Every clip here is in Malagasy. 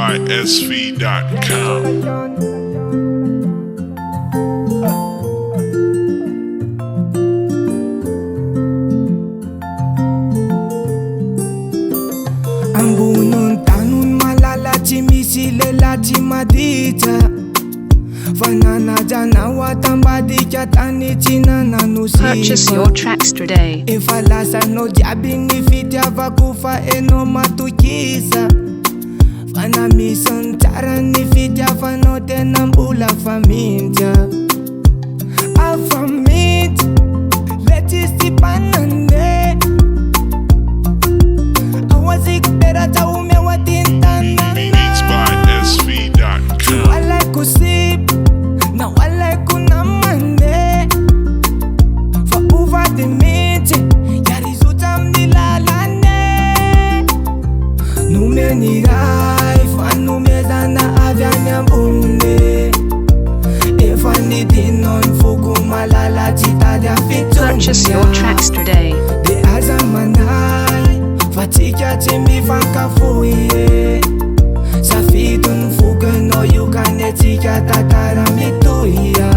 by SV.com. Ambunong tanong malalachi misilelachi madita Fananajanawa tambadika tanichina nanusipa. Purchase your tracks today. Ifalasa no jabini fitiava kufa eno matukisa Fana misantara ni fitiava no tenambula famintia Afamit Letisti panande Awazik perata umewa tintana Beats by SV.com. Wala kusip na wala kunamande Fa uva de mete Yarizuta mnilalane Numenirai fa numezana avyanya bunde Efa nidinon fuku malala chita dia fitumia. Purchase your tracks today. De azamanai Fatika chimi fankafoy Safitun fugen no yukanetika tatara mituya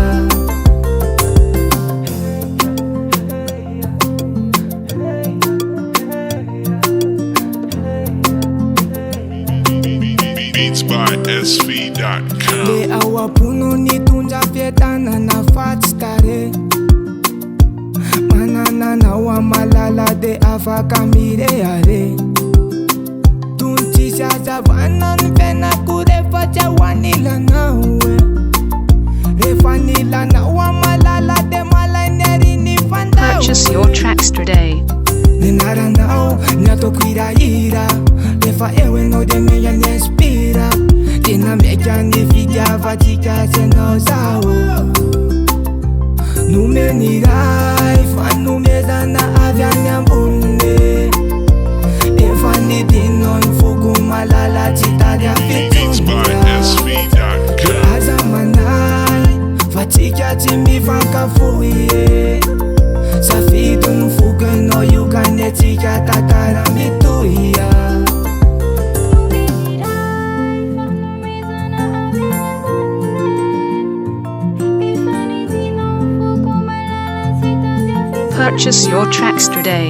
Beats by SV.com. Le awapuno nitunja fietana na fatstare Manana na wa malala de afaka mireare Tunchi shaza vanan pena kure facha wanila nawe Refanila na wa malala de malaineri ni fandawe. Purchase your tracks today. Nenara nao nyato kwira ira Refa ewe no de meya nespira Tina meja ni vidya vatika seno zao Numenirai fa numezana avyanya bunde Efa ni dinon fuku malala chita dia Beats by fitumia. SV.com. Azamanai fatika chimi fankafoy Safitun fugen no yukanetika tatara mituya Purchase your tracks today.